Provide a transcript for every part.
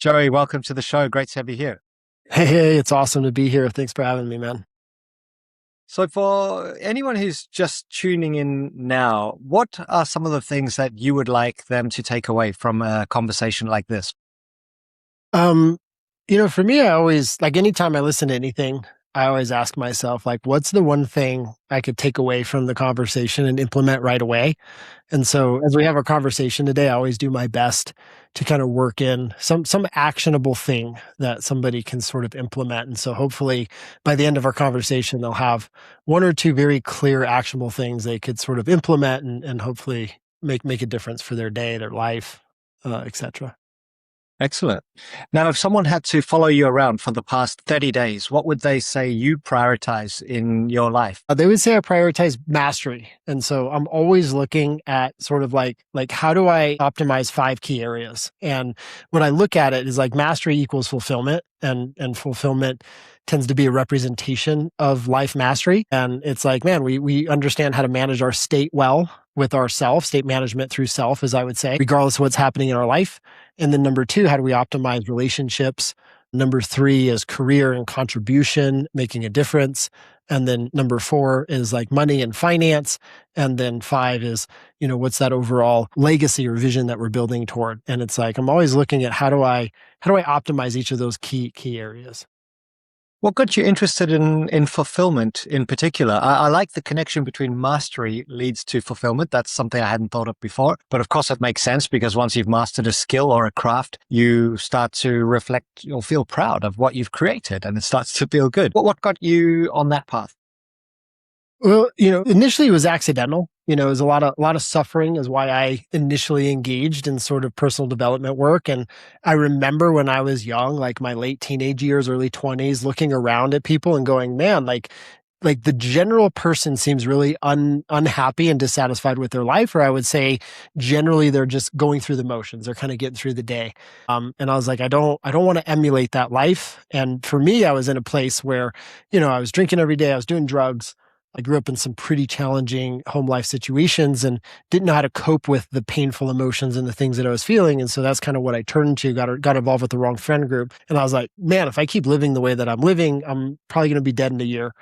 Joey, welcome to the show. Great to have you here. Hey, it's awesome to be here. Thanks for having me, man. So, for anyone who's just tuning in now, what are some of the things that you would like them to take away from a conversation like this? Um, for me, I always like anytime I listen to anything, I always ask myself, like, what's the one thing I could take away from the conversation and implement right away? And so as we have our conversation today, I always do my best to kind of work in some actionable thing that somebody can sort of implement. And so hopefully by the end of our conversation, they'll have one or two very clear actionable things they could sort of implement and hopefully make a difference for their day, their life, etc. Excellent. Now, if someone had to follow you around for the past 30 days, what would they say you prioritize in your life? They would say I prioritize mastery. And so I'm always looking at sort of like how do I optimize 5 key areas? And when I look at it is like mastery equals fulfillment and fulfillment tends to be a representation of life mastery. And it's like, man, we understand how to manage our state well with ourself, state management through self, as I would say, regardless of what's happening in our life. And then number two, how do we optimize relationships? Number three is career and contribution, making a difference. And then number four is like money and finance. And then five is, what's that overall legacy or vision that we're building toward? And it's like, I'm always looking at how do I optimize each of those key areas. What got you interested in fulfillment in particular? I like the connection between mastery leads to fulfillment. That's something I hadn't thought of before. But of course, it makes sense because once you've mastered a skill or a craft, you start to reflect or feel proud of what you've created and it starts to feel good. What got you on that path? Well, initially it was accidental. It was a lot of suffering is why I initially engaged in sort of personal development work. And I remember when I was young, like my late teenage years, early 20s, looking around at people and going, man, like the general person seems really unhappy and dissatisfied with their life, or I would say generally they're just going through the motions. They're kind of getting through the day. And I was like, I don't want to emulate that life. And for me, I was in a place where, I was drinking every day. I was doing drugs. I grew up in some pretty challenging home life situations and didn't know how to cope with the painful emotions and the things that I was feeling. And so that's kind of what I turned to, got involved with the wrong friend group. And I was like, man, if I keep living the way that I'm living, I'm probably going to be dead in a year.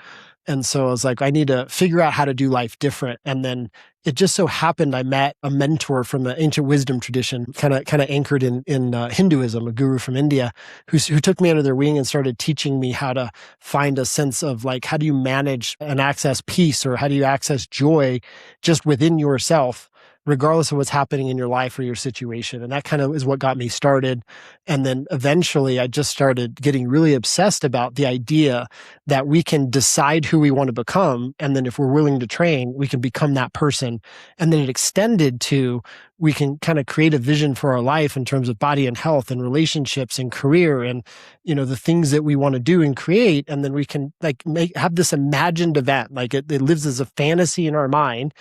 And so I was like, I need to figure out how to do life different. And then it just so happened I met a mentor from the ancient wisdom tradition, kind of anchored in Hinduism, a guru from India, who took me under their wing and started teaching me how to find a sense of like, how do you manage and access peace, or how do you access joy just within yourself, regardless of what's happening in your life or your situation. And that kind of is what got me started. And then eventually I just started getting really obsessed about the idea that we can decide who we want to become. And then if we're willing to train, we can become that person. And then it extended to, we can kind of create a vision for our life in terms of body and health and relationships and career and, the things that we want to do and create. And then we can like have this imagined event, like it lives as a fantasy in our mind.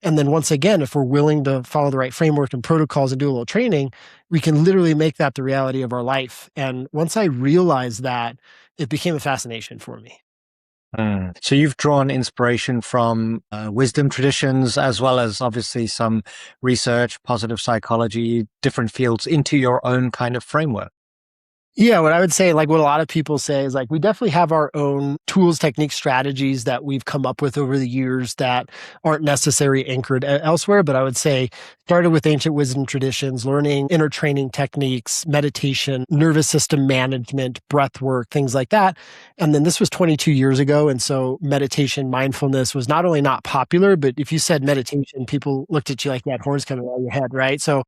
And then once again, if we're willing to follow the right framework and protocols and do a little training, we can literally make that the reality of our life. And once I realized that, it became a fascination for me. So you've drawn inspiration from wisdom traditions, as well as obviously some research, positive psychology, different fields into your own kind of framework. Yeah, what I would say, like what a lot of people say is like, we definitely have our own tools, techniques, strategies that we've come up with over the years that aren't necessarily anchored elsewhere. But I would say started with ancient wisdom traditions, learning inner training techniques, meditation, nervous system management, breath work, things like that. And then this was 22 years ago. And so meditation, mindfulness was not only not popular, but if you said meditation, people looked at you like you had horns coming out of your head, right? So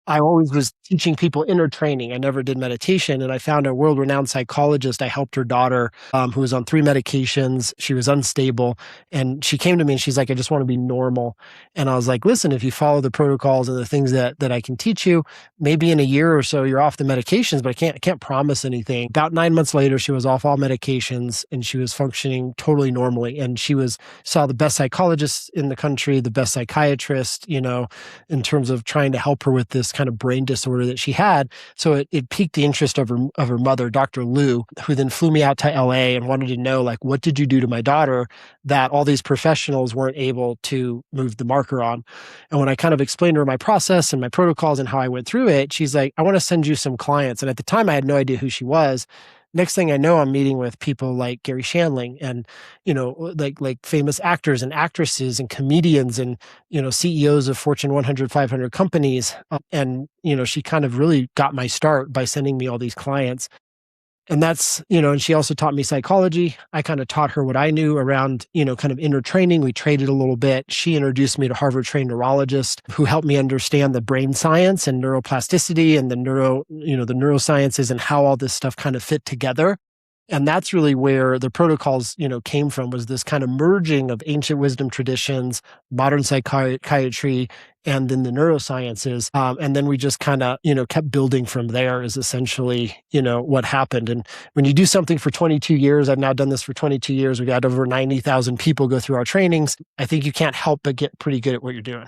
I always was teaching people inner training. I never did meditation. And I found a world-renowned psychologist. I helped her daughter, who was on 3 medications. She was unstable. And she came to me and she's like, I just want to be normal. And I was like, listen, if you follow the protocols and the things that I can teach you, maybe in a year or so, you're off the medications, but I can't promise anything. About 9 months later, she was off all medications and she was functioning totally normally. And she saw the best psychologists in the country, the best psychiatrist, in terms of trying to help her with this kind of brain disorder that she had. So it piqued the interest of her mother, Dr. Liu, who then flew me out to LA and wanted to know, like, what did you do to my daughter that all these professionals weren't able to move the marker on? And when I kind of explained to her my process and my protocols and how I went through it, she's like, I want to send you some clients. And at the time, I had no idea who she was. Next thing I know, I'm meeting with people like Gary Shandling and, like famous actors and actresses and comedians and, CEOs of Fortune 100, 500 companies. And, she kind of really got my start by sending me all these clients. And that's, and she also taught me psychology. I kind of taught her what I knew around, kind of inner training. We traded a little bit. She introduced me to Harvard trained neurologist who helped me understand the brain science and neuroplasticity and the neurosciences and how all this stuff kind of fit together. And that's really where the protocols, came from, was this kind of merging of ancient wisdom traditions, modern psychiatry, and then the neurosciences. And then we just kind of, kept building from there is essentially, what happened. And when you do something for 22 years, I've now done this for 22 years. We got over 90,000 people go through our trainings. I think you can't help but get pretty good at what you're doing.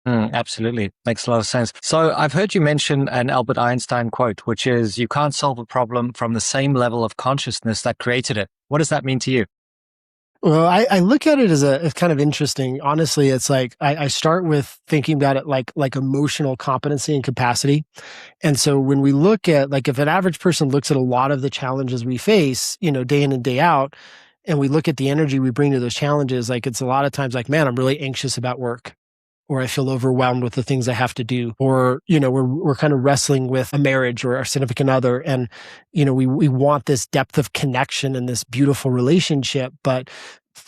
Absolutely. Makes a lot of sense. So I've heard you mention an Albert Einstein quote, which is, you can't solve a problem from the same level of consciousness that created it. What does that mean to you? Well, I look at it as kind of interesting. Honestly, it's like I start with thinking about it like emotional competency and capacity. And so when we look at, like, if an average person looks at a lot of the challenges we face, day in and day out, and we look at the energy we bring to those challenges, like, it's a lot of times like, man, I'm really anxious about work, or I feel overwhelmed with the things I have to do, or, we're kind of wrestling with a marriage or our significant other. And, we want this depth of connection and this beautiful relationship, but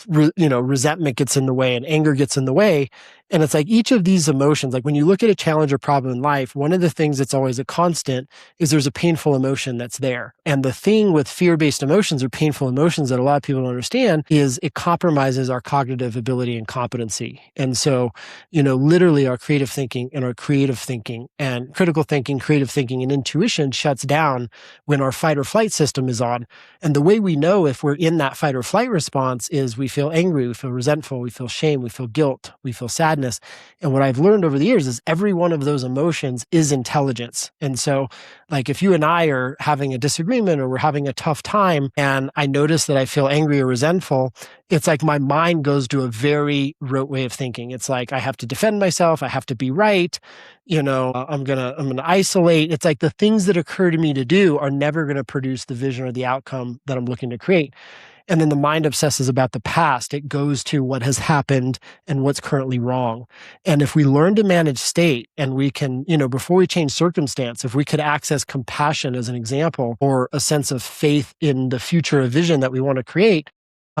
resentment gets in the way and anger gets in the way. And it's like each of these emotions, like when you look at a challenge or problem in life, one of the things that's always a constant is there's a painful emotion that's there. And the thing with fear-based emotions or painful emotions that a lot of people don't understand is it compromises our cognitive ability and competency. And so, literally our creative thinking and critical thinking, creative thinking, and intuition shuts down when our fight or flight system is on. And the way we know if we're in that fight or flight response is we feel angry, we feel resentful, we feel shame, we feel guilt, we feel sadness. And what I've learned over the years is every one of those emotions is intelligence. And so, like, if you and I are having a disagreement or we're having a tough time and I notice that I feel angry or resentful, it's like my mind goes to a very rote way of thinking. It's like I have to defend myself, I have to be right, I'm gonna isolate. It's like the things that occur to me to do are never gonna produce the vision or the outcome that I'm looking to create. And then the mind obsesses about the past. It goes to what has happened and what's currently wrong. And if we learn to manage state and we can, before we change circumstance, if we could access compassion as an example, or a sense of faith in the future, a vision that we want to create,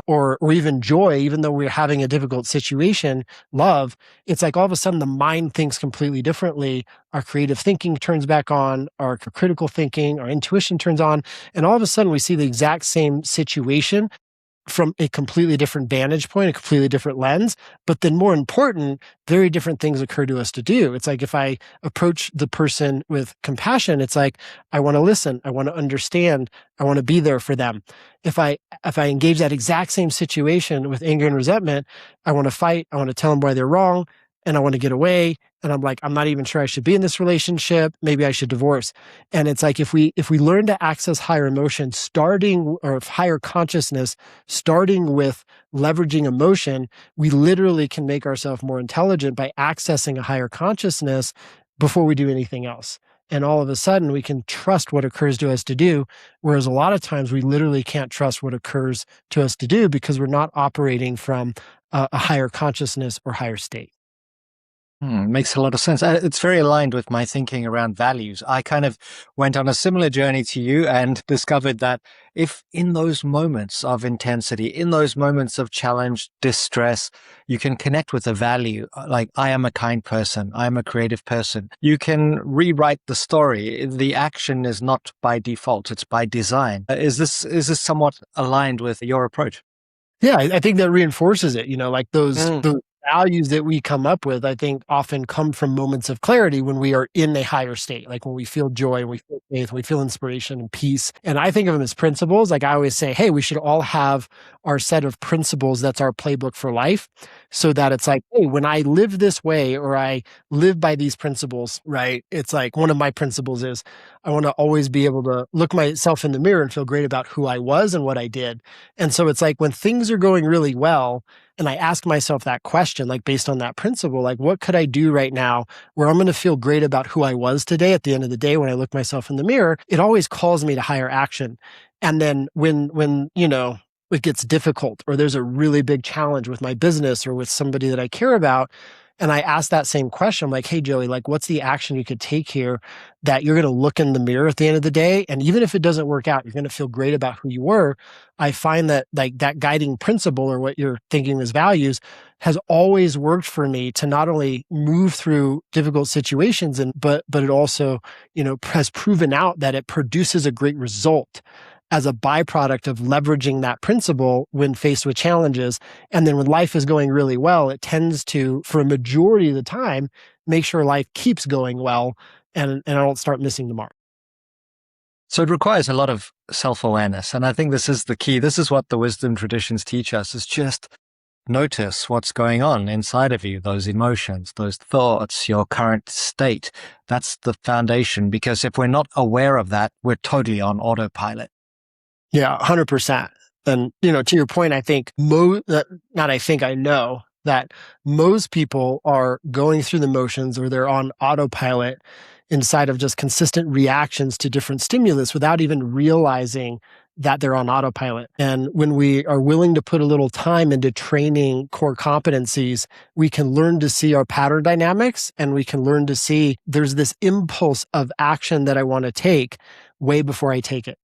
or even joy, even though we're having a difficult situation, love, it's like all of a sudden the mind thinks completely differently. Our creative thinking turns back on, our critical thinking, our intuition turns on, and all of a sudden we see the exact same situation from a completely different vantage point, a completely different lens. But then more important, very different things occur to us to do. It's like if I approach the person with compassion, it's like, I want to listen, I want to understand, I want to be there for them. If I engage that exact same situation with anger and resentment, I want to fight, I want to tell them why they're wrong, and I want to get away. And I'm like, I'm not even sure I should be in this relationship. Maybe I should divorce. And it's like, if we learn to access higher emotion, or higher consciousness, starting with leveraging emotion, we literally can make ourselves more intelligent by accessing a higher consciousness before we do anything else. And all of a sudden we can trust what occurs to us to do. Whereas a lot of times we literally can't trust what occurs to us to do because we're not operating from a higher consciousness or higher state. Makes a lot of sense. It's very aligned with my thinking around values. I kind of went on a similar journey to you and discovered that if in those moments of intensity, in those moments of challenge, distress, you can connect with a value, like I am a kind person, I am a creative person, you can rewrite the story. The action is not by default, it's by design. Is this somewhat aligned with your approach? Yeah, I think that reinforces it, like those values that we come up with, I think, often come from moments of clarity when we are in a higher state, like when we feel joy, we feel faith, we feel inspiration and peace. And I think of them as principles. Like I always say, hey, we should all have our set of principles that's our playbook for life, so that it's like, hey, when I live this way or I live by these principles, right? It's like one of my principles is I want to always be able to look myself in the mirror and feel great about who I was and what I did. And so it's like when things are going really well, and I ask myself that question, like based on that principle, like what could I do right now where I'm going to feel great about who I was today at the end of the day when I look myself in the mirror? It always calls me to higher action. And then when, it gets difficult or there's a really big challenge with my business or with somebody that I care about, and I ask that same question, I'm like, hey, Joey, like, what's the action you could take here that you're going to look in the mirror at the end of the day? And even if it doesn't work out, you're going to feel great about who you were. I find that like that guiding principle or what you're thinking as values has always worked for me to not only move through difficult situations but it also, has proven out that it produces a great result as a byproduct of leveraging that principle when faced with challenges. And then when life is going really well, it tends to, for a majority of the time, make sure life keeps going well and I don't start missing the mark. So it requires a lot of self-awareness. And I think this is the key. This is what the wisdom traditions teach us, is just notice what's going on inside of you, those emotions, those thoughts, your current state. That's the foundation, because if we're not aware of that, we're totally on autopilot. Yeah, 100%. And, to your point, I think I know that most people are going through the motions or they're on autopilot inside of just consistent reactions to different stimulus without even realizing that they're on autopilot. And when we are willing to put a little time into training core competencies, we can learn to see our pattern dynamics and we can learn to see there's this impulse of action that I want to take way before I take it.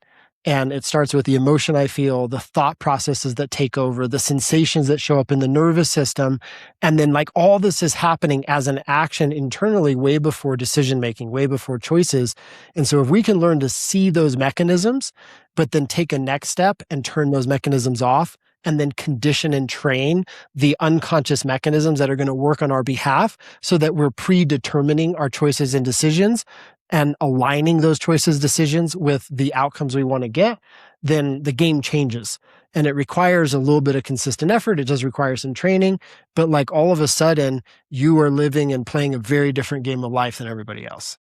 And it starts with the emotion I feel, the thought processes that take over, the sensations that show up in the nervous system. And then like all this is happening as an action internally way before decision making, way before choices. And so if we can learn to see those mechanisms, but then take a next step and turn those mechanisms off, and then condition and train the unconscious mechanisms that are going to work on our behalf so that we're predetermining our choices and decisions and aligning those choices, decisions with the outcomes we want to get, then the game changes. And it requires a little bit of consistent effort. It does require some training, but like all of a sudden, you are living and playing a very different game of life than everybody else.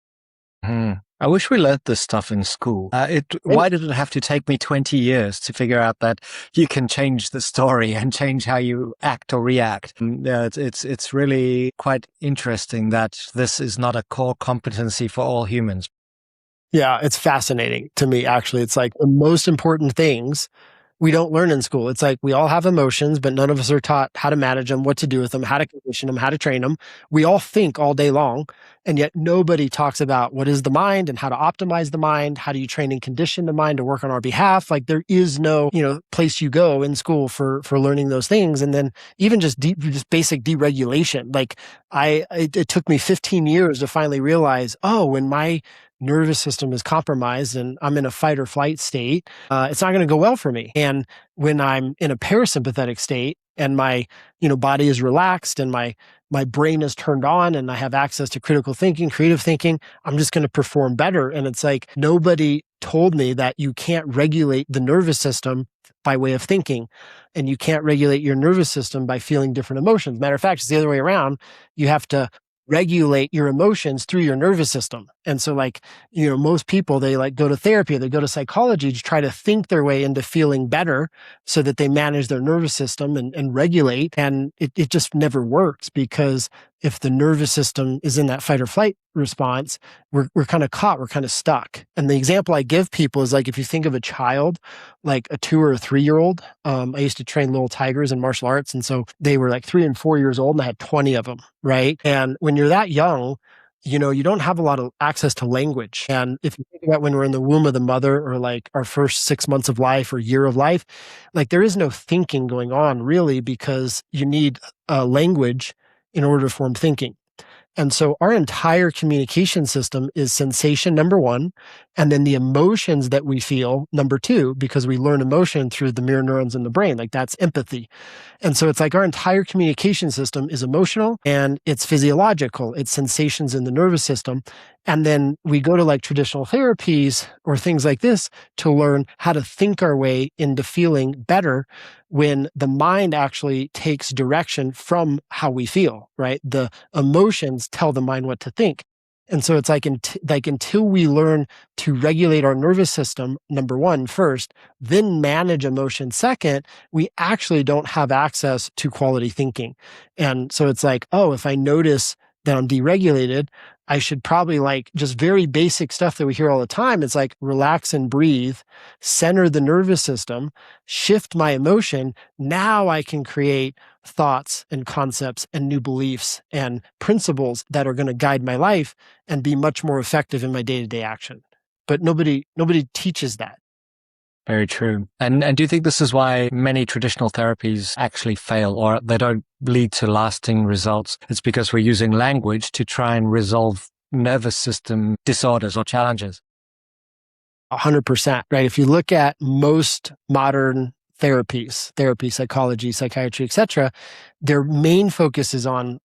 I wish we learned this stuff in school. Why did it have to take me 20 years to figure out that you can change the story and change how you act or react? It's really quite interesting that this is not a core competency for all humans. Yeah, it's fascinating to me, actually. It's like the most important things we don't learn in school. It's like we all have emotions, but none of us are taught how to manage them, what to do with them, how to condition them, how to train them. We all think all day long, and yet nobody talks about what is the mind and how to optimize the mind. How do you train and condition the mind to work on our behalf? Like there is no, place you go in school for learning those things. And then even just basic deregulation. Like it took me 15 years to finally realize, oh, when my nervous system is compromised and I'm in a fight or flight state, it's not going to go well for me. And when I'm in a parasympathetic state and my, body is relaxed and my brain is turned on and I have access to critical thinking, creative thinking, I'm just going to perform better. And it's like nobody told me that you can't regulate the nervous system by way of thinking, and you can't regulate your nervous system by feeling different emotions. Matter of fact, it's the other way around. You have to regulate your emotions through your nervous system. And so most people, they go to therapy, they go to psychology to try to think their way into feeling better so that they manage their nervous system and regulate. And it just never works, because if the nervous system is in that fight or flight response, we're kind of caught, we're kind of stuck. And the example I give people is if you think of a child, like a 2 or a 3-year-old, I used to train little tigers in martial arts. And so they were 3 and 4 years old and I had 20 of them, right? And when you're that young, you don't have a lot of access to language. And if you think about when we're in the womb of the mother or our first 6 months of life or year of life, there is no thinking going on really, because you need language in order to form thinking. And so our entire communication system is sensation, number one, and then the emotions that we feel, number two, because we learn emotion through the mirror neurons in the brain. Like that's empathy. And so it's like our entire communication system is emotional and it's physiological. It's sensations in the nervous system. And then we go to like traditional therapies or things like this to learn how to think our way into feeling better when the mind actually takes direction from how we feel, right? The emotions tell the mind what to think. And so it's like, until we learn to regulate our nervous system, number one, first, then manage emotion second, we actually don't have access to quality thinking. And so it's like, oh, if I notice that I'm deregulated, I should probably like just very basic stuff that we hear all the time. It's like relax and breathe, center the nervous system, shift my emotion. Now I can create thoughts and concepts and new beliefs and principles that are going to guide my life and be much more effective in my day-to-day action. But nobody teaches that. Very true. And do you think this is why many traditional therapies actually fail or they don't lead to lasting results? It's because we're using language to try and resolve nervous system disorders or challenges. 100%, right? If you look at most modern therapies, therapy, psychology, psychiatry, etc., their main focus is on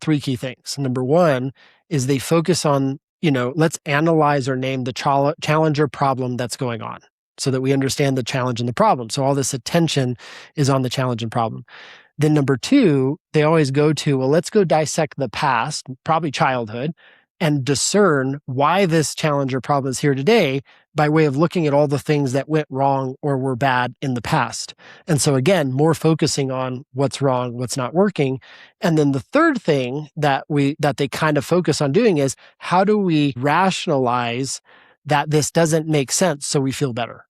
three key things. Number one is they focus on, let's analyze or name the challenge or problem that's going on so that we understand the challenge and the problem. So all this attention is on the challenge and problem. Then number two, they always go to, well, let's go dissect the past, probably childhood, and discern why this challenge or problem is here today by way of looking at all the things that went wrong or were bad in the past. And so again, more focusing on what's wrong, what's not working. And then the third thing that they kind of focus on doing is how do we rationalize that this doesn't make sense so we feel better?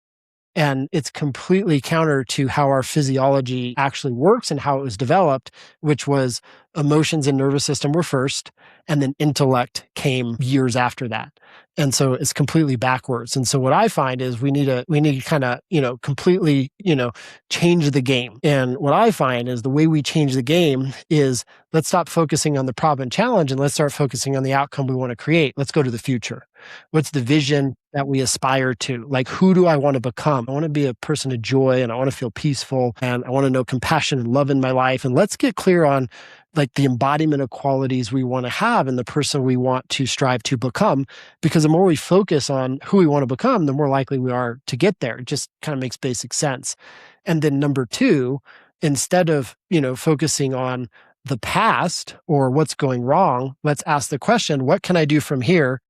And it's completely counter to how our physiology actually works and how it was developed, which was emotions and nervous system were first, and then intellect came years after that. And so it's completely backwards. And so what I find is we need to kind of, completely, change the game. And what I find is the way we change the game is let's stop focusing on the problem and challenge and let's start focusing on the outcome we want to create. Let's go to the future. What's the vision that we aspire to? Like, who do I want to become? I want to be a person of joy and I want to feel peaceful and I want to know compassion and love in my life. And let's get clear on like the embodiment of qualities we want to have and the person we want to strive to become. Because the more we focus on who we want to become, the more likely we are to get there. It just kind of makes basic sense. And then number two, instead of, focusing on the past or what's going wrong, let's ask the question, what can I do from here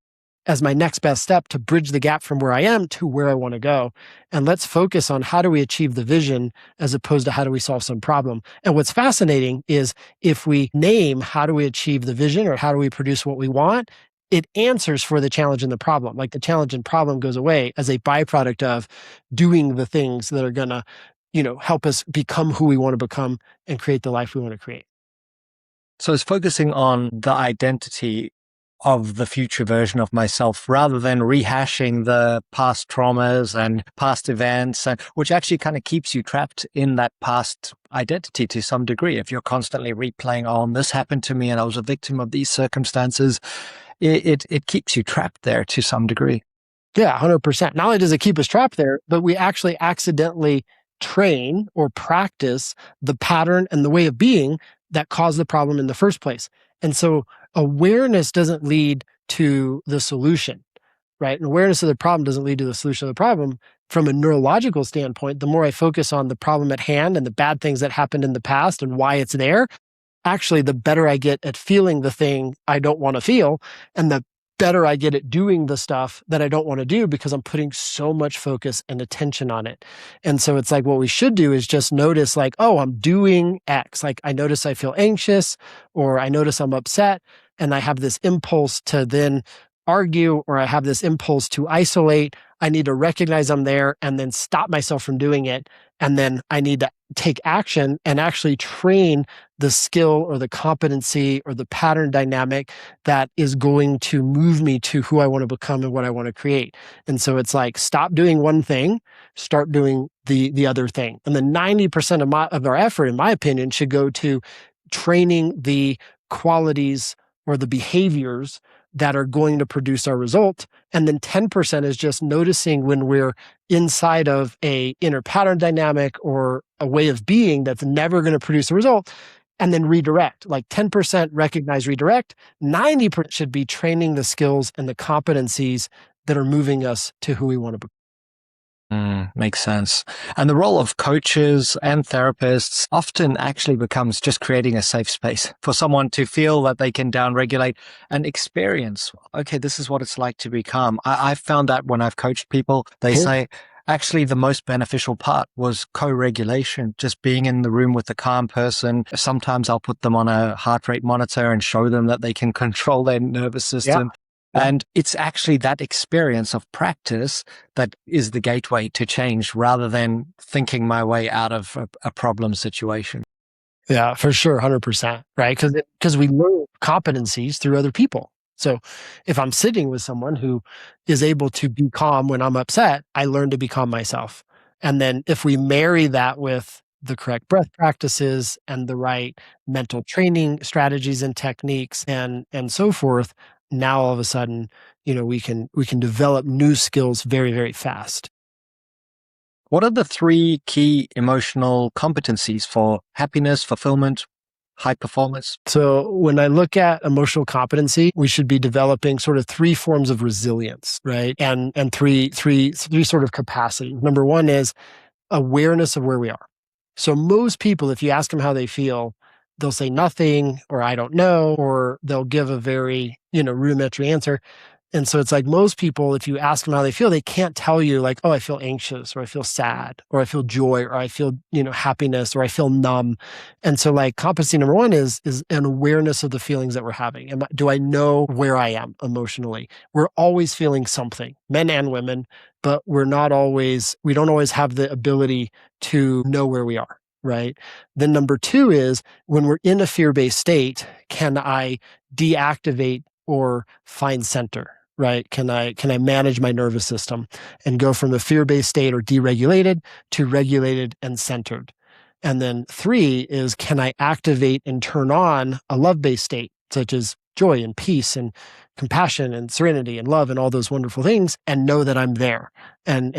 as my next best step to bridge the gap from where I am to where I want to go? And let's focus on how do we achieve the vision as opposed to how do we solve some problem. And what's fascinating is if we name how do we achieve the vision or how do we produce what we want, it answers for the challenge and the problem. Like the challenge and problem goes away as a byproduct of doing the things that are going to, help us become who we want to become and create the life we want to create. So it's focusing on the identity of the future version of myself rather than rehashing the past traumas and past events, which actually kind of keeps you trapped in that past identity to some degree. If you're constantly replaying, oh, this happened to me and I was a victim of these circumstances, it keeps you trapped there to some degree. Yeah, 100%. Not only does it keep us trapped there, but we actually accidentally train or practice the pattern and the way of being that caused the problem in the first place. And so awareness doesn't lead to the solution, right? And awareness of the problem doesn't lead to the solution of the problem. From a neurological standpoint, the more I focus on the problem at hand and the bad things that happened in the past and why it's there, actually, the better I get at feeling the thing I don't want to feel, and the better I get at doing the stuff that I don't want to do because I'm putting so much focus and attention on it. And so it's like what we should do is just notice like, oh, I'm doing X. Like I notice I feel anxious or I notice I'm upset and I have this impulse to then argue or I have this impulse to isolate. I need to recognize I'm there and then stop myself from doing it. And then I need to take action and actually train the skill or the competency or the pattern dynamic that is going to move me to who I want to become and what I want to create. And so it's like, stop doing one thing, start doing the other thing. And then 90% of our effort, in my opinion, should go to training the qualities or the behaviors that are going to produce our result. And then 10% is just noticing when we're inside of a inner pattern dynamic or a way of being that's never going to produce a result, and then redirect. Like 10% recognize, redirect. 90% should be training the skills and the competencies that are moving us to who we want to be. Makes sense. And the role of coaches and therapists often actually becomes just creating a safe space for someone to feel that they can downregulate and experience, okay, this is what it's like to be calm. I've found that when I've coached people, they say, actually, the most beneficial part was co-regulation, just being in the room with a calm person. Sometimes I'll put them on a heart rate monitor and show them that they can control their nervous system. Yeah. And it's actually that experience of practice that is the gateway to change rather than thinking my way out of a problem situation. Yeah, for sure. 100%. Right. Because we learn competencies through other people. So if I'm sitting with someone who is able to be calm when I'm upset, I learn to be calm myself. And then if we marry that with the correct breath practices and the right mental training strategies and techniques and so forth, now all of a sudden, we can develop new skills very, very fast. What are the three key emotional competencies for happiness, fulfillment, high performance? So when I look at emotional competency, we should be developing sort of three forms of resilience, right? And three sort of capacities. Number one is awareness of where we are. So most people, if you ask them how they feel, they'll say nothing, or I don't know, or they'll give a very, rudimentary answer. And so it's like most people, if you ask them how they feel, they can't tell you like, oh, I feel anxious, or I feel sad, or I feel joy, or I feel, happiness, or I feel numb. And so like competency number one is an awareness of the feelings that we're having. Do I know where I am emotionally? We're always feeling something, men and women, but we don't always have the ability to know where we are. Right. Then number two is when we're in a fear-based state, can I deactivate or find center? Right? Can I manage my nervous system and go from the fear-based state or deregulated to regulated and centered? And then three is, can I activate and turn on a love-based state, such as joy and peace and compassion and serenity and love and all those wonderful things, and know that I'm there? And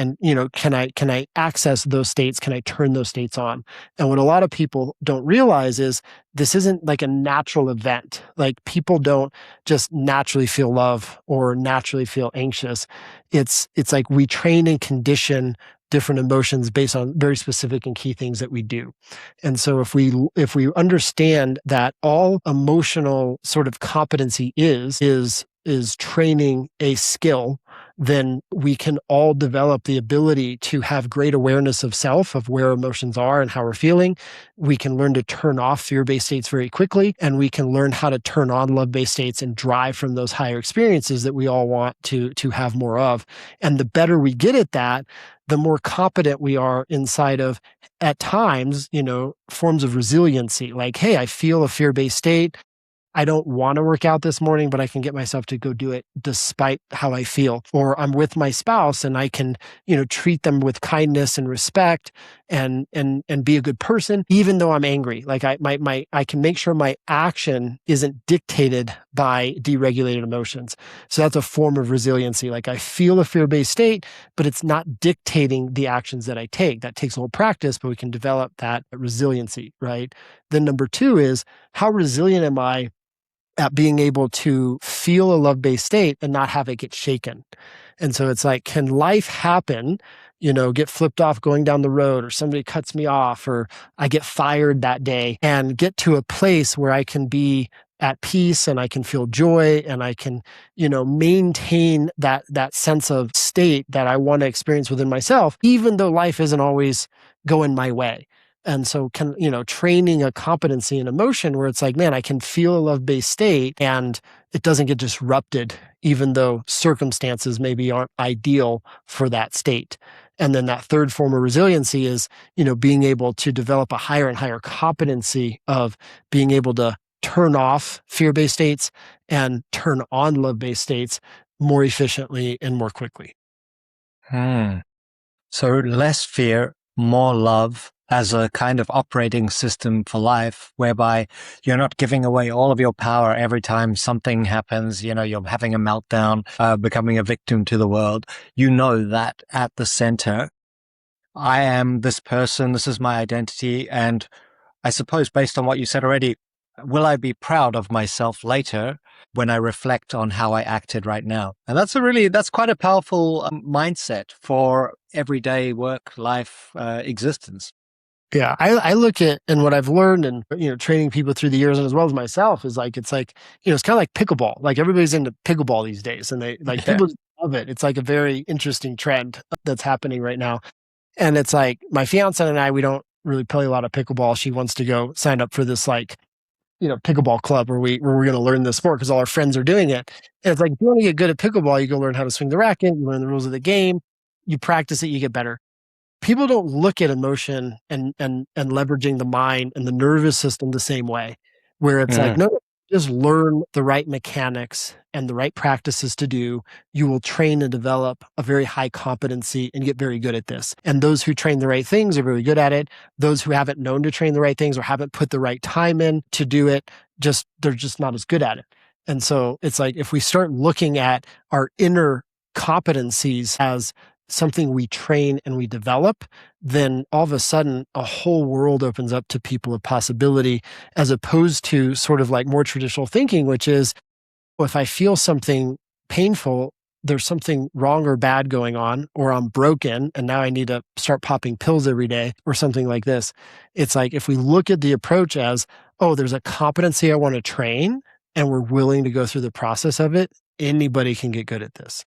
can I access those states? Can I turn those states on? And what a lot of people don't realize is this isn't like a natural event. Like people don't just naturally feel love or naturally feel anxious. It's like we train and condition different emotions based on very specific and key things that we do. And so if we understand that all emotional sort of competency is training a skill, then we can all develop the ability to have great awareness of self, of where emotions are and how we're feeling. We can learn to turn off fear-based states very quickly, and we can learn how to turn on love-based states and drive from those higher experiences that we all want to have more of. And the better we get at that, the more competent we are inside of, at times, forms of resiliency. Like, hey, I feel a fear-based state. I don't want to work out this morning, but I can get myself to go do it despite how I feel. Or I'm with my spouse and I can, treat them with kindness and respect and be a good person, even though I'm angry. Like I can make sure my action isn't dictated by deregulated emotions. So that's a form of resiliency. Like I feel a fear-based state, but it's not dictating the actions that I take. That takes a little practice, but we can develop that resiliency, right? Then number two is, how resilient am I at being able to feel a love-based state and not have it get shaken? And so it's like, can life happen, get flipped off going down the road, or somebody cuts me off, or I get fired that day, and get to a place where I can be at peace and I can feel joy and I can, maintain that sense of state that I want to experience within myself, even though life isn't always going my way. And so training a competency and emotion where it's like, man, I can feel a love-based state and it doesn't get disrupted, even though circumstances maybe aren't ideal for that state. And then that third form of resiliency is, being able to develop a higher and higher competency of being able to turn off fear-based states and turn on love-based states more efficiently and more quickly. So less fear, more love, as a kind of operating system for life, whereby you're not giving away all of your power every time something happens. You're having a meltdown, becoming a victim to the world. You know that at the center, I am this person, this is my identity. And I suppose based on what you said already, will I be proud of myself later when I reflect on how I acted right now? And that's quite a powerful mindset for everyday work life existence. Yeah, I look at, and what I've learned and training people through the years, and as well as myself, is like it's like it's kind of like pickleball. Like everybody's into pickleball these days, and they like Yeah. people just love it. It's like a very interesting trend that's happening right now. And it's like my fiance and I, we don't really play a lot of pickleball. She wants to go sign up for this like pickleball club where we're going to learn the sport because all our friends are doing it. And it's like if you want to get good at pickleball, you go learn how to swing the racket, you learn the rules of the game, you practice it, you get better. People don't look at emotion and leveraging the mind and the nervous system the same way, where it's like, Mm. no, just learn the right mechanics and the right practices to do. You will train and develop a very high competency and get very good at this. And those who train the right things are very good at it. Those who haven't known to train the right things or haven't put the right time in to do it, they're just not as good at it. And so it's like if we start looking at our inner competencies as something we train and we develop, then all of a sudden a whole world opens up to people of possibility, as opposed to sort of like more traditional thinking, which is, well, if I feel something painful, there's something wrong or bad going on, or I'm broken and now I need to start popping pills every day or something like this. It's like if we look at the approach as, oh, there's a competency I want to train and we're willing to go through the process of it, anybody can get good at this.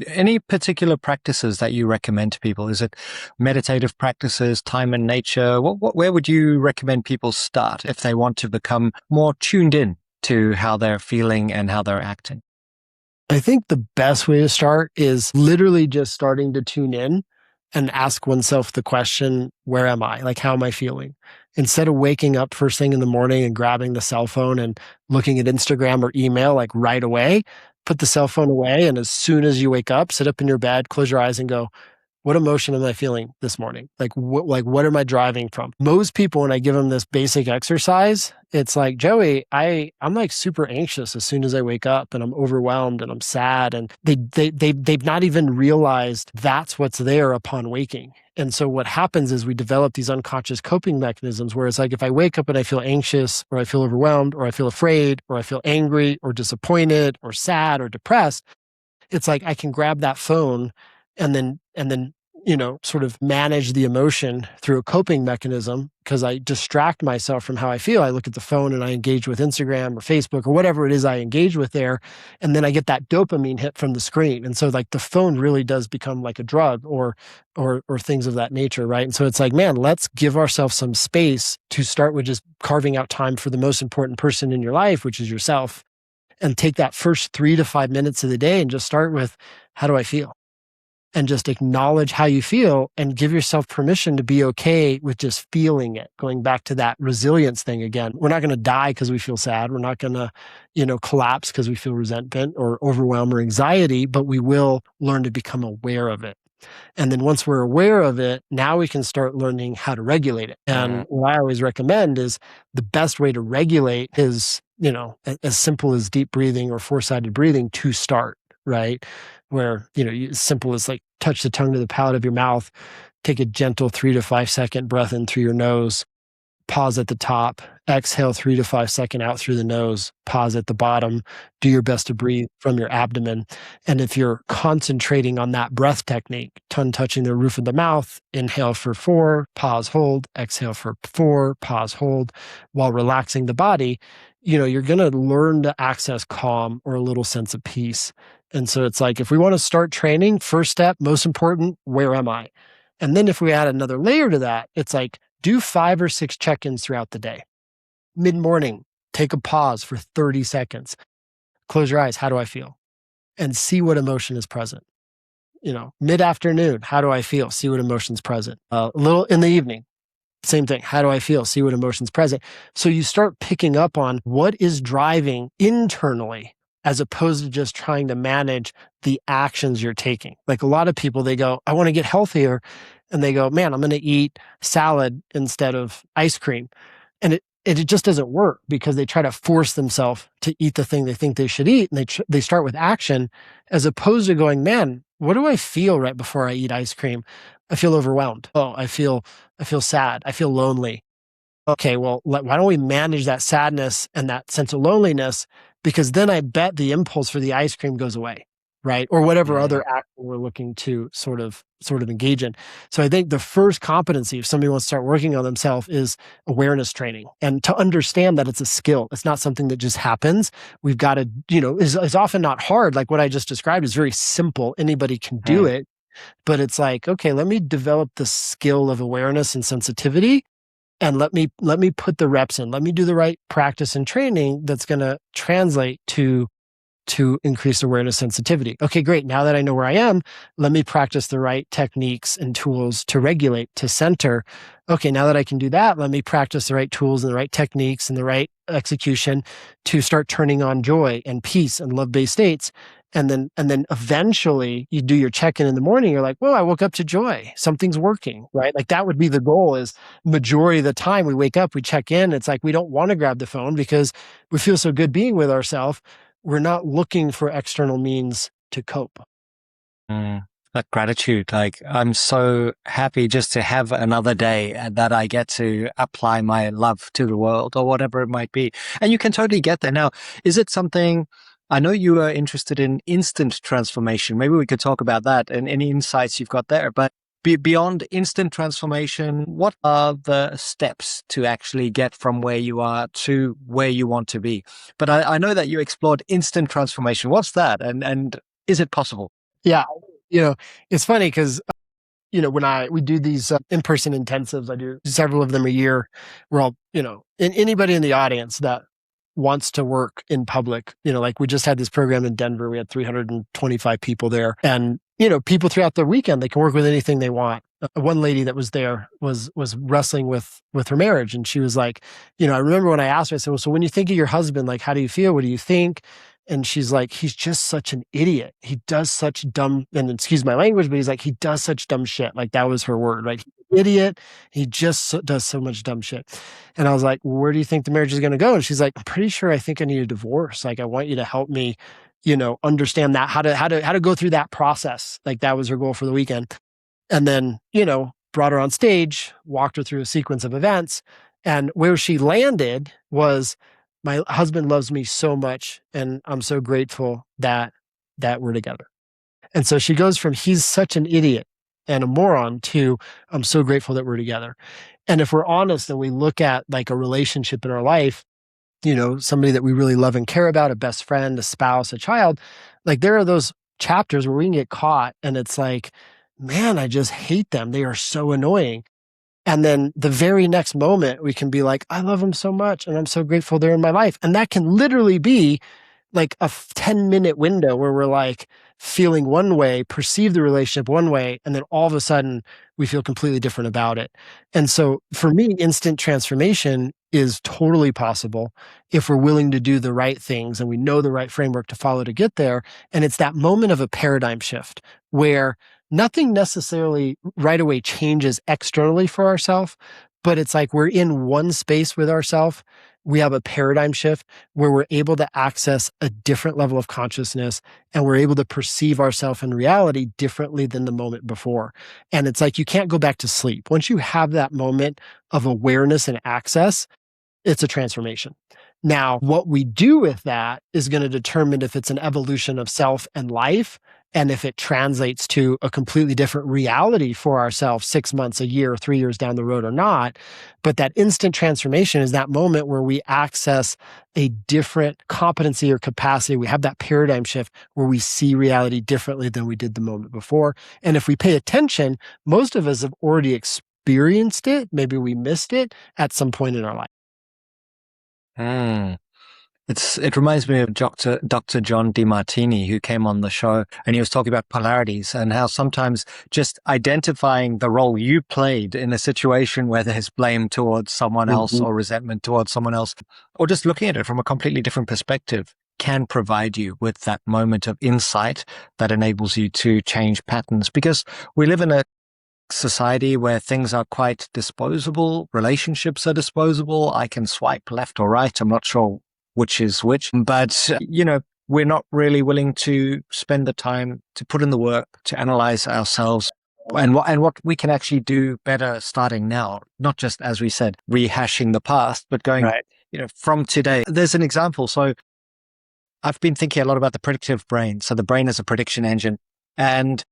Any particular practices that you recommend to people? Is it meditative practices, time in nature? Where would you recommend people start if they want to become more tuned in to how they're feeling and how they're acting? I think the best way to start is literally just starting to tune in and ask oneself the question, where am I? Like, how am I feeling? Instead of waking up first thing in the morning and grabbing the cell phone and looking at Instagram or email like right away, put the cell phone away. And as soon as you wake up, sit up in your bed, close your eyes and go, what emotion am I feeling this morning? What am I driving from? Most people, when I give them this basic exercise, it's like, Joey, I'm like super anxious as soon as I wake up and I'm overwhelmed and I'm sad. And they've not even realized that's what's there upon waking. And so what happens is we develop these unconscious coping mechanisms where it's like, if I wake up and I feel anxious or I feel overwhelmed or I feel afraid or I feel angry or disappointed or sad or depressed, it's like I can grab that phone and then sort of manage the emotion through a coping mechanism because I distract myself from how I feel. I look at the phone and I engage with Instagram or Facebook or whatever it is I engage with there, and then I get that dopamine hit from the screen. And so like the phone really does become like a drug or things of that nature, right? And so it's like, man, let's give ourselves some space to start with just carving out time for the most important person in your life, which is yourself, and take that first 3 to 5 minutes of the day and just start with, how do I feel? And just acknowledge how you feel and give yourself permission to be okay with just feeling it. Going back to that resilience thing again. We're not going to die because we feel sad. We're not going to, collapse because we feel resentment or overwhelm or anxiety, but we will learn to become aware of it. And then once we're aware of it, now we can start learning how to regulate it. And what I always recommend is the best way to regulate is, as simple as deep breathing or four-sided breathing to start, right? Where, as simple as like touch the tongue to the palate of your mouth, take a gentle 3 to 5 second breath in through your nose, pause at the top, exhale 3 to 5 second out through the nose, pause at the bottom, do your best to breathe from your abdomen. And if you're concentrating on that breath technique, tongue touching the roof of the mouth, inhale for 4, pause, hold, exhale for 4, pause, hold, while relaxing the body, you're going to learn to access calm or a little sense of peace. And so it's like, if we want to start training, first step, most important, where am I? And then if we add another layer to that, it's like, do 5 or 6 check-ins throughout the day. Mid-morning, take a pause for 30 seconds. Close your eyes. How do I feel? And see what emotion is present. Mid-afternoon, how do I feel? See what emotion's present. A little in the evening, same thing. How do I feel? See what emotion's present. So you start picking up on what is driving internally as opposed to just trying to manage the actions you're taking. Like a lot of people, they go, I want to get healthier. And they go, man, I'm going to eat salad instead of ice cream. And it just doesn't work because they try to force themselves to eat the thing they think they should eat. And they start with action as opposed to going, man, what do I feel right before I eat ice cream? I feel overwhelmed. Oh, I feel sad. I feel lonely. Okay, well, why don't we manage that sadness and that sense of loneliness? Because then I bet the impulse for the ice cream goes away, right? Or whatever Mm. other action we're looking to sort of engage in. So I think the first competency, if somebody wants to start working on themselves, is awareness training, and to understand that it's a skill. It's not something that just happens. We've got to, is often not hard. Like what I just described is very simple. Anybody can do Mm. it, but it's like, okay, let me develop the skill of awareness and sensitivity, and let me put the reps in. Let me do the right practice and training that's going to translate to increase awareness sensitivity. Okay, great. Now that I know where I am, let me practice the right techniques and tools to regulate, to center. Okay, now that I can do that, let me practice the right tools and the right techniques and the right execution to start turning on joy and peace and love-based states. And then eventually you do your check-in in the morning, you're like, well, I woke up to joy. Something's working, right? Like that would be the goal. Is majority of the time we wake up, we check in, it's like we don't want to grab the phone because we feel so good being with ourselves. We're not looking for external means to cope. Mm. That gratitude, like I'm so happy just to have another day and that I get to apply my love to the world or whatever it might be. And you can totally get there. Now, is it something, I know you are interested in instant transformation. Maybe we could talk about that and any insights you've got there. But beyond instant transformation, what are the steps to actually get from where you are to where you want to be? But I know that you explored instant transformation. What's that? And is it possible? Yeah, you know, it's funny because when we do these in-person intensives, I do several of them a year. We're all, and anybody in the audience that wants to work in public, like we just had this program in Denver. We had 325 people there, and people throughout the weekend, they can work with anything they want. One lady that was there was wrestling with her marriage, and she was like, I remember when I asked her, I said, well, so when you think of your husband, like, how do you feel? What do you think? And she's like, he's just such an idiot. He does such dumb, and excuse my language, but he's like, he does such dumb shit. Like that was her word, right? Idiot. He just does so much dumb shit. And I was like, well, where do you think the marriage is going to go? And she's like, I'm pretty sure I think I need a divorce. Like, I want you to help me, understand that, how to go through that process. Like that was her goal for the weekend. And then, brought her on stage, walked her through a sequence of events. And where she landed was, my husband loves me so much, and I'm so grateful that we're together. And so she goes from he's such an idiot and a moron to I'm so grateful that we're together. And if we're honest and we look at like a relationship in our life, somebody that we really love and care about, a best friend, a spouse, a child, like there are those chapters where we can get caught and it's like, man, I just hate them. They are so annoying. And then the very next moment, we can be like, I love them so much and I'm so grateful they're in my life. And that can literally be like a 10-minute window where we're like feeling one way, perceive the relationship one way, and then all of a sudden we feel completely different about it. And so for me, instant transformation is totally possible if we're willing to do the right things and we know the right framework to follow to get there. And it's that moment of a paradigm shift where nothing necessarily right away changes externally for ourselves, but it's like we're in one space with ourselves. We have a paradigm shift where we're able to access a different level of consciousness and we're able to perceive ourselves in reality differently than the moment before. And it's like you can't go back to sleep. Once you have that moment of awareness and access, it's a transformation. Now, what we do with that is going to determine if it's an evolution of self and life, and if it translates to a completely different reality for ourselves 6 months, a year, 3 years down the road or not. But that instant transformation is that moment where we access a different competency or capacity. We have that paradigm shift where we see reality differently than we did the moment before. And if we pay attention, most of us have already experienced it. Maybe we missed it at some point in our life. Mm. It reminds me of Dr. John DeMartini, who came on the show, and he was talking about polarities and how sometimes just identifying the role you played in a situation where there's blame towards someone else Mhm. or resentment towards someone else, or just looking at it from a completely different perspective can provide you with that moment of insight that enables you to change patterns, because we live in a society where things are quite disposable. Relationships are disposable. I can swipe left or right. I'm not sure which is which, but we're not really willing to spend the time to put in the work to analyze ourselves and what we can actually do better starting now, not just, as we said, rehashing the past, but going, Right. from today. There's an example. So I've been thinking a lot about the predictive brain. So the brain is a prediction engine. And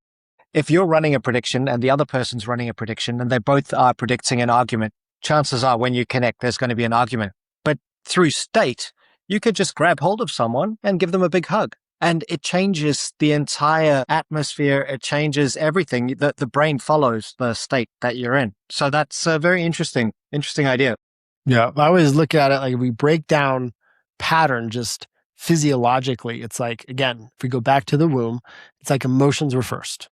if you're running a prediction and the other person's running a prediction and they both are predicting an argument, chances are when you connect, there's going to be an argument. But through state, you could just grab hold of someone and give them a big hug. And it changes the entire atmosphere. It changes everything. The brain follows the state that you're in. So that's a very interesting idea. Yeah. I always look at it like if we break down pattern just physiologically, it's like, again, if we go back to the womb, it's like emotions were first.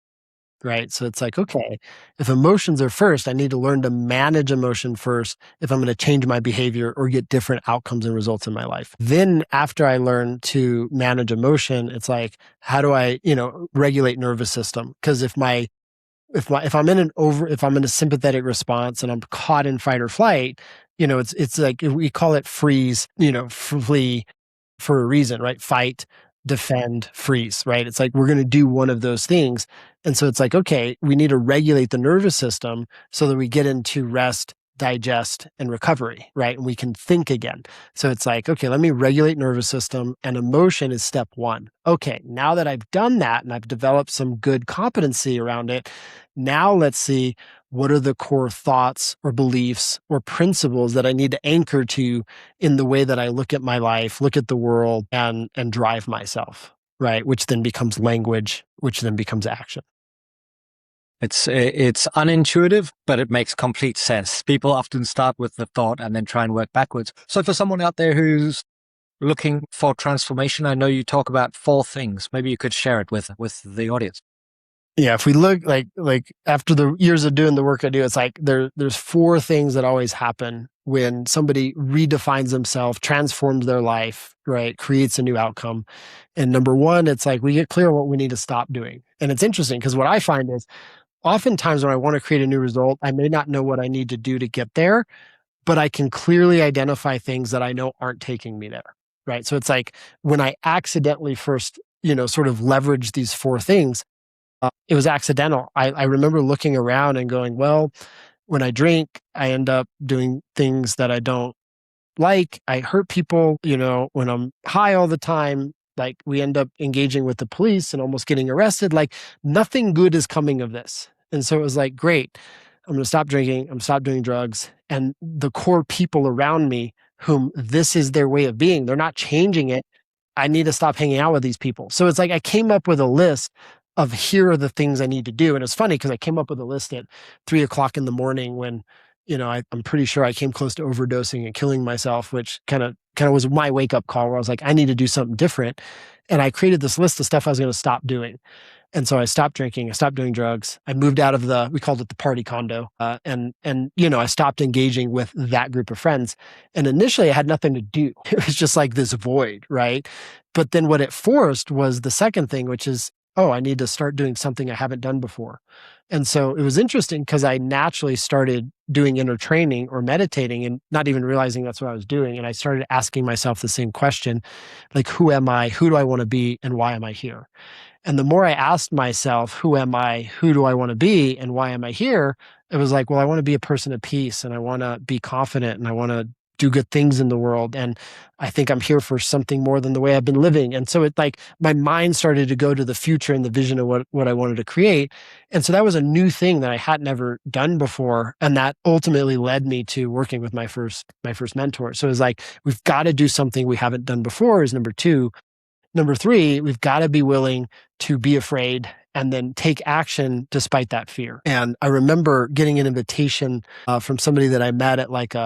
Right. So it's like, okay, if emotions are first, I need to learn to manage emotion first if I'm going to change my behavior or get different outcomes and results in my life. Then after I learn to manage emotion, it's like, how do I, regulate nervous system? Because if I'm in a sympathetic response and I'm caught in fight or flight, it's like we call it freeze, flee for a reason, right? Fight, defend, freeze, right? It's like we're going to do one of those things. And so it's like, okay, we need to regulate the nervous system so that we get into rest, digest, and recovery, right? And we can think again. So it's like, okay, let me regulate nervous system, and emotion is step one. Okay, now that I've done that and I've developed some good competency around it, now let's see what are the core thoughts or beliefs or principles that I need to anchor to in the way that I look at my life, look at the world, and drive myself, right? Which then becomes language, which then becomes action. It's unintuitive, but it makes complete sense. People often start with the thought and then try and work backwards. So for someone out there who's looking for transformation, I know you talk about 4 things. Maybe you could share it with the audience. Yeah, if we look like after the years of doing the work I do, it's like there's 4 things that always happen when somebody redefines themselves, transforms their life, right? Creates a new outcome. And number 1, it's like we get clear on what we need to stop doing. And it's interesting because what I find is oftentimes when I want to create a new result, I may not know what I need to do to get there, but I can clearly identify things that I know aren't taking me there, right? So it's like when I accidentally first, sort of leverage these 4 things, it was accidental. I remember looking around and going, well, when I drink, I end up doing things that I don't like. I hurt people, when I'm high all the time, like we end up engaging with the police and almost getting arrested. Like nothing good is coming of this. And so it was like, great, I'm going to stop drinking. I'm going to stop doing drugs. And the core people around me, whom this is their way of being, they're not changing it. I need to stop hanging out with these people. So it's like I came up with a list of here are the things I need to do. And it's funny because I came up with a list at 3:00 in the morning when, I'm pretty sure I came close to overdosing and killing myself, which kind of was my wake up call where I was like, I need to do something different. And I created this list of stuff I was going to stop doing. And so I stopped drinking. I stopped doing drugs. I moved out of we called it the party condo. And I stopped engaging with that group of friends. And initially I had nothing to do. It was just like this void, right? But then what it forced was the second thing, which is, oh, I need to start doing something I haven't done before. And so it was interesting because I naturally started doing inner training or meditating and not even realizing that's what I was doing. And I started asking myself the same question, like, who am I? Who do I want to be? And why am I here? And the more I asked myself, who am I? Who do I want to be? And why am I here? It was like, well, I want to be a person of peace and I want to be confident and I want to do good things in the world. And I think I'm here for something more than the way I've been living. And so it like my mind started to go to the future and the vision of what I wanted to create. And so that was a new thing that I hadn't ever done before. And that ultimately led me to working with my first mentor. So it was like, we've got to do something we haven't done before is number 2. Number 3, we've got to be willing to be afraid and then take action despite that fear. And I remember getting an invitation from somebody that I met at like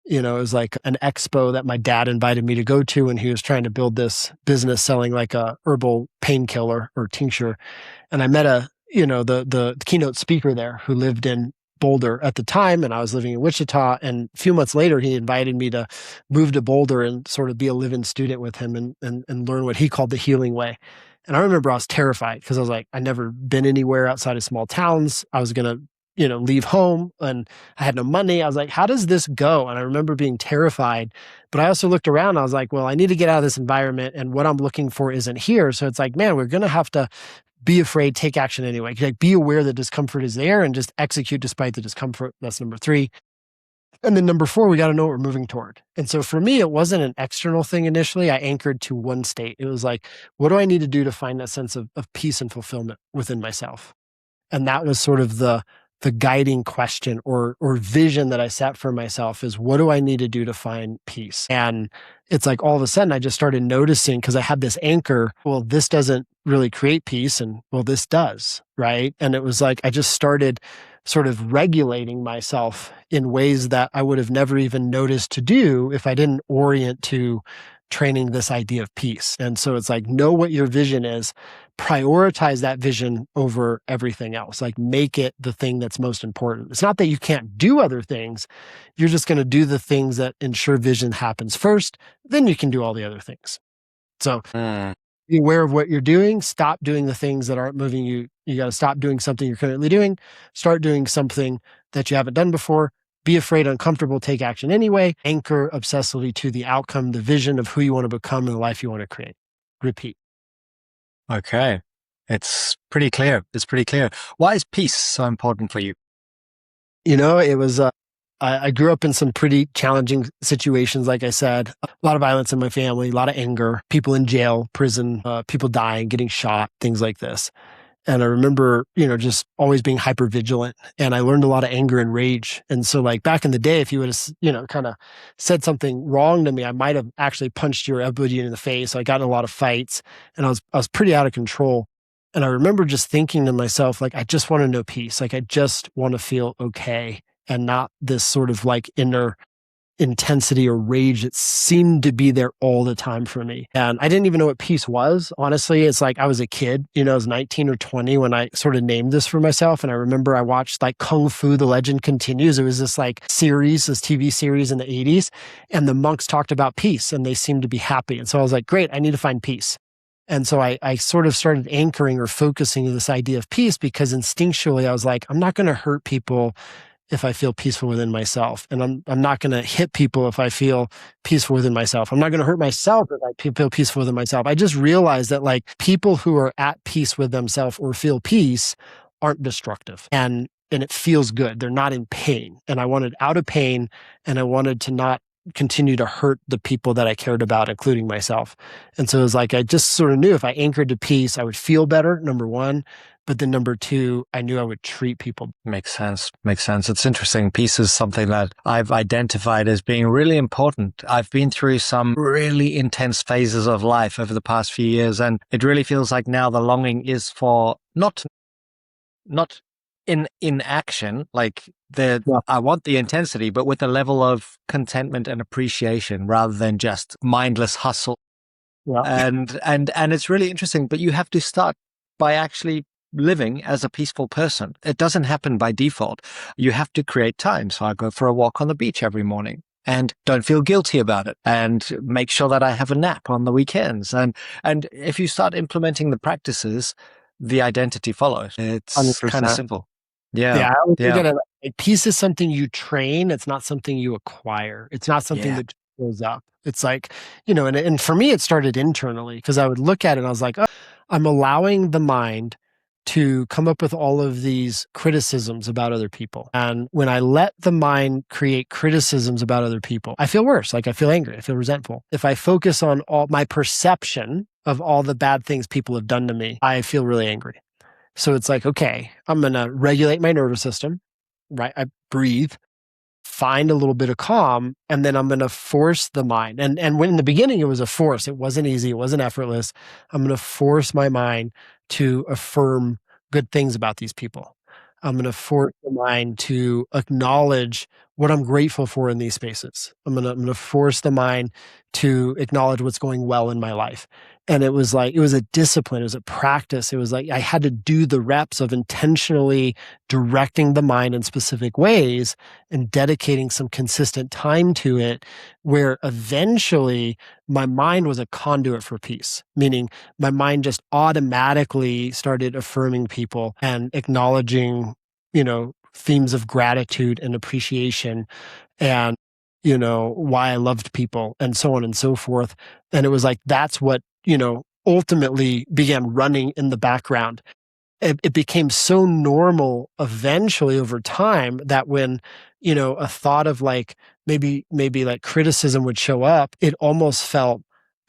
it was like an expo that my dad invited me to go to, and he was trying to build this business selling like a herbal painkiller or tincture. And I met the keynote speaker there who lived in Boulder at the time, and I was living in Wichita. And a few months later, he invited me to move to Boulder and sort of be a live-in student with him and learn what he called the healing way. And I remember I was terrified because I was like, I'd never been anywhere outside of small towns. I was going to, leave home, and I had no money. I was like, how does this go? And I remember being terrified, but I also looked around. I was like, well, I need to get out of this environment, and what I'm looking for isn't here. So it's like, man, we're going to have to be afraid, take action anyway. Like, be aware that discomfort is there and just execute despite the discomfort. That's number 3. And then number 4, we got to know what we're moving toward. And so for me, it wasn't an external thing initially. I anchored to one state. It was like, what do I need to do to find that sense of peace and fulfillment within myself? And that was sort of the guiding question or vision that I set for myself, is what do I need to do to find peace? And it's like all of a sudden I just started noticing, because I had this anchor, well, this doesn't really create peace, and well, this does, right? And it was like I just started sort of regulating myself in ways that I would have never even noticed to do if I didn't orient to training this idea of peace. And so it's like, know what your vision is, prioritize that vision over everything else. Like, make it the thing that's most important. It's not that you can't do other things. You're just going to do the things that ensure vision happens first. Then you can do all the other things. So be aware of what you're doing. Stop doing the things that aren't moving you. You got to stop doing something you're currently doing. Start doing something that you haven't done before. Be afraid, uncomfortable, take action anyway. Anchor obsessively to the outcome, the vision of who you want to become and the life you want to create. Repeat. Okay. It's pretty clear. It's pretty clear. Why is peace so important for you? It was, I grew up in some pretty challenging situations. Like I said, a lot of violence in my family, a lot of anger, people in jail, prison, people dying, getting shot, things like this. And I remember, just always being hyper vigilant, and I learned a lot of anger and rage. And so like back in the day, if you would have, kind of said something wrong to me, I might have actually punched you or elbowed you in the face. So I got in a lot of fights, and I was pretty out of control. And I remember just thinking to myself, like, I just want to know peace. Like, I just want to feel okay, and not this sort of like inner intensity or rage that seemed to be there all the time for me. And I didn't even know what peace was. Honestly, it's like I was a kid, I was 19 or 20 when I sort of named this for myself. And I remember I watched like Kung Fu, The Legend Continues. It was this like series, this TV series in the 80s. And the monks talked about peace, and they seemed to be happy. And so I was like, great, I need to find peace. And so I sort of started anchoring or focusing on this idea of peace, because instinctually I was like, I'm not going to hurt people if I feel peaceful within myself. And I'm not going to hit people if I feel peaceful within myself. I'm not going to hurt myself if I feel peaceful within myself. I just realized that like people who are at peace with themselves or feel peace aren't destructive. And it feels good. They're not in pain. And I wanted out of pain, and I wanted to not continue to hurt the people that I cared about, including myself. And so it was like, I just sort of knew if I anchored to peace, I would feel better, number 1. But then number 2, I knew I would treat people. Makes sense. Makes sense. It's interesting. Peace is something that I've identified as being really important. I've been through some really intense phases of life over the past few years, and it really feels like now the longing is for not in action, like I want the intensity, but with a level of contentment and appreciation rather than just mindless hustle. Yeah. And it's really interesting, but you have to start by actually living as a peaceful person. It doesn't happen by default. You have to create time. So I go for a walk on the beach every morning and don't feel guilty about it, and make sure that I have a nap on the weekends. And if you start implementing the practices, the identity follows. It's 100%. kind of simple. Yeah, Yeah. I always Yeah. look at it like peace is something you train. It's not something you acquire. It's not something Yeah. that goes up. It's like, and for me, it started internally, because I would look at it and I was like, oh, I'm allowing the mind to come up with all of these criticisms about other people. And when I let the mind create criticisms about other people, I feel worse. Like I feel angry. I feel resentful. If I focus on all my perception of all the bad things people have done to me, I feel really angry. So it's like, okay, I'm going to regulate my nervous system, right? I breathe, find a little bit of calm, and then I'm going to force the mind. And when in the beginning it was a force, it wasn't easy, it wasn't effortless. I'm going to force my mind to affirm good things about these people. I'm going to force the mind to acknowledge what I'm grateful for in these spaces. I'm gonna force the mind to acknowledge what's going well in my life. And it was like, it was a discipline, it was a practice. It was like I had to do the reps of intentionally directing the mind in specific ways and dedicating some consistent time to it, where eventually my mind was a conduit for peace, meaning my mind just automatically started affirming people and acknowledging, themes of gratitude and appreciation and, why I loved people and so on and so forth. And it was like, that's what, ultimately began running in the background. It became so normal eventually over time that when, a thought of like maybe like criticism would show up, it almost felt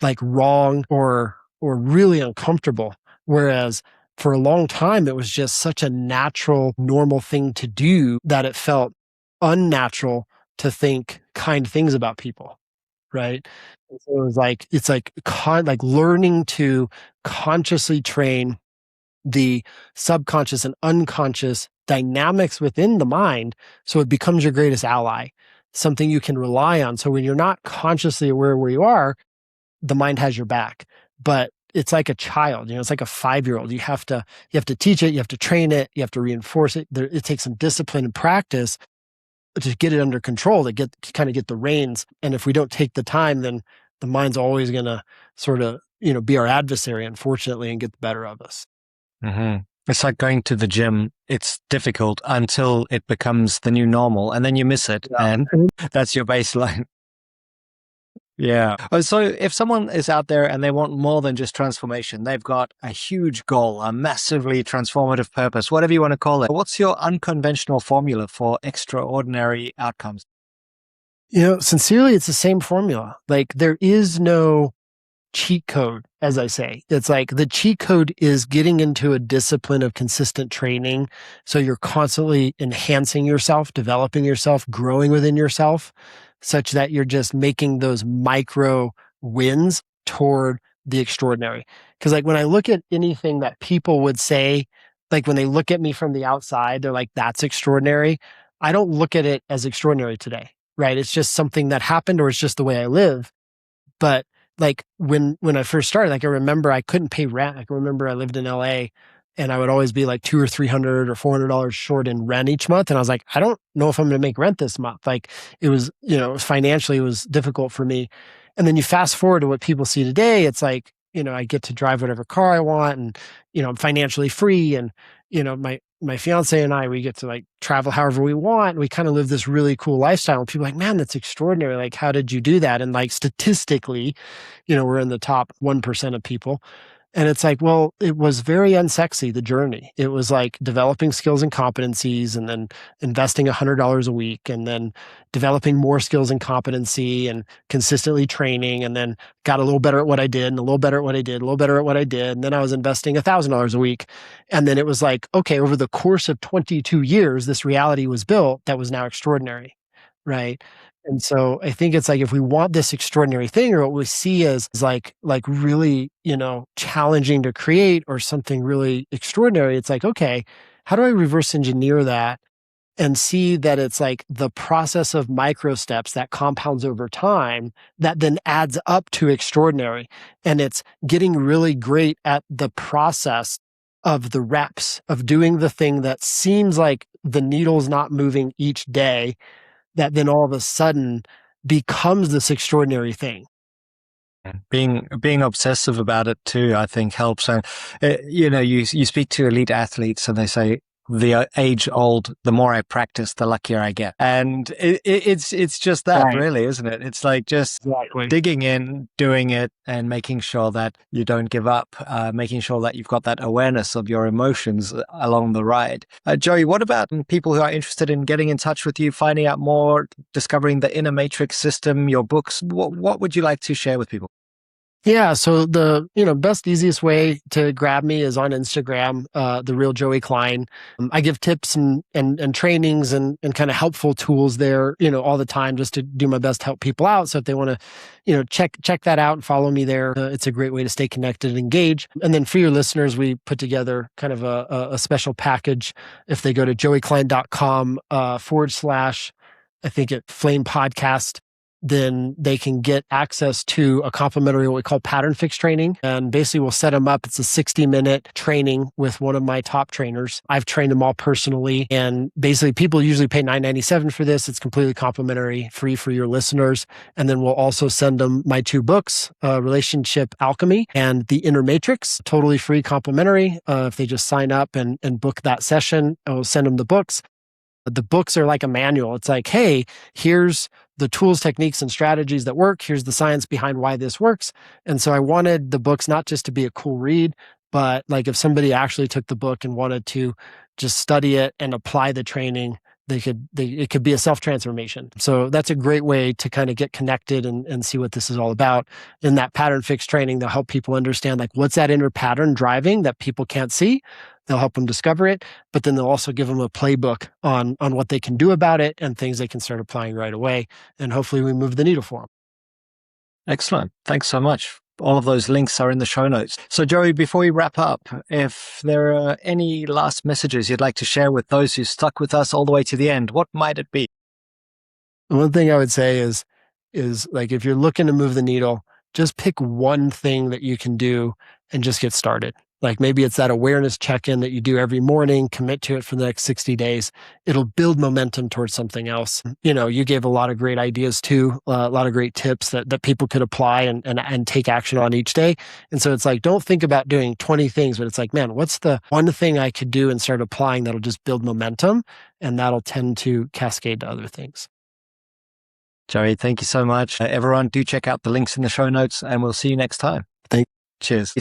like wrong or really uncomfortable. Whereas for a long time, it was just such a natural, normal thing to do that it felt unnatural to think kind things about people. Right. And so it was like, it's like like learning to consciously train the subconscious and unconscious dynamics within the mind so it becomes your greatest ally, something you can rely on. So when you're not consciously aware where you are, the mind has your back. But it's like a child, it's like a 5-year-old. You have to teach it, you have to train it, you have to reinforce it. It takes some discipline and practice to get it under control, to kind of get the reins. And if we don't take the time, then the mind's always going to sort of, be our adversary, unfortunately, and get the better of us. Hmm. It's like going to the gym. It's difficult until it becomes the new normal, and then you miss it, Yeah. and that's your baseline. Yeah. So if someone is out there and they want more than just transformation, they've got a huge goal, a massively transformative purpose, whatever you want to call it. What's your unconventional formula for extraordinary outcomes? Sincerely, it's the same formula. Like there is no cheat code, as I say. It's like the cheat code is getting into a discipline of consistent training. So you're constantly enhancing yourself, developing yourself, growing within yourself, such that you're just making those micro wins toward the extraordinary. Because, like, when I look at anything that people would say, like, when they look at me from the outside, they're like, that's extraordinary. I don't look at it as extraordinary today, right? It's just something that happened or it's just the way I live. But like when I first started, like I remember I couldn't pay rent. I can remember I lived in LA and I would always be like $200 or $300 or $400 short in rent each month. And I was like, I don't know if I'm going to make rent this month. Like it was, financially it was difficult for me. And then you fast forward to what people see today. It's like, I get to drive whatever car I want and, I'm financially free. And, my fiance and I, we get to like travel however we want. And we kind of live this really cool lifestyle. And people are like, man, that's extraordinary. Like, how did you do that? And like statistically, we're in the top 1% of people. And it's like, well, it was very unsexy, the journey. It was like developing skills and competencies and then investing $100 a week and then developing more skills and competency and consistently training and then got a little better at what I did and a little better at what I did, a little better at what I did. And then I was investing $1,000 a week. And then it was like, okay, over the course of 22 years, this reality was built that was now extraordinary. Right. And so I think it's like if we want this extraordinary thing or what we see as like really, challenging to create or something really extraordinary, it's like, okay, how do I reverse engineer that and see that it's like the process of micro steps that compounds over time that then adds up to extraordinary. And it's getting really great at the process of the reps of doing the thing that seems like the needle's not moving each day that then all of a sudden becomes this extraordinary thing. Being obsessive about it too, I think helps. And you speak to elite athletes, and they say the age old, the more I practice, the luckier I get. And it's just that, Right. really, isn't it? It's like just Exactly. digging in, doing it, and making sure that you don't give up, making sure that you've got that awareness of your emotions along the ride. Joey, what about people who are interested in getting in touch with you, finding out more, discovering the inner matrix system, your books? What would you like to share with people? Yeah. So the best easiest way to grab me is on Instagram, the real Joey Klein. I give tips and trainings and kind of helpful tools there, all the time just to do my best to help people out. So if they want to, check that out and follow me there, it's a great way to stay connected and engage. And then for your listeners, we put together kind of a special package. If they go to joeyklein.com / I think at Flame Podcast, then they can get access to a complimentary what we call pattern fix training. And basically we'll set them up. It's a 60-minute training with one of my top trainers. I've trained them all personally. And basically people usually pay $9.97 for this. It's completely complimentary, free for your listeners. And then we'll also send them my 2 books, Relationship Alchemy and The Inner Matrix, totally free, complimentary. If they just sign up and book that session, I'll send them the books. The books are like a manual. It's like, hey, here's the tools, techniques, and strategies that work. Here's the science behind why this works. And so I wanted the books not just to be a cool read, but like if somebody actually took the book and wanted to just study it and apply the training, it could be a self-transformation. So that's a great way to kind of get connected and see what this is all about. In that pattern fix training, they'll help people understand like what's that inner pattern driving that people can't see. They'll help them discover it, but then they'll also give them a playbook on what they can do about it and things they can start applying right away. And hopefully we move the needle for them. Excellent. Thanks so much. All of those links are in the show notes. So Joey, before we wrap up, if there are any last messages you'd like to share with those who stuck with us all the way to the end, what might it be? One thing I would say is like, if you're looking to move the needle, just pick one thing that you can do and just get started. Like maybe it's that awareness check-in that you do every morning, commit to it for the next 60 days. It'll build momentum towards something else. You gave a lot of great ideas too, a lot of great tips that people could apply and take action on each day. And so it's like, don't think about doing 20 things, but it's like, man, what's the one thing I could do and start applying that'll just build momentum, and that'll tend to cascade to other things. Joey, thank you so much. Everyone, do check out the links in the show notes, and we'll see you next time. Thanks. Cheers.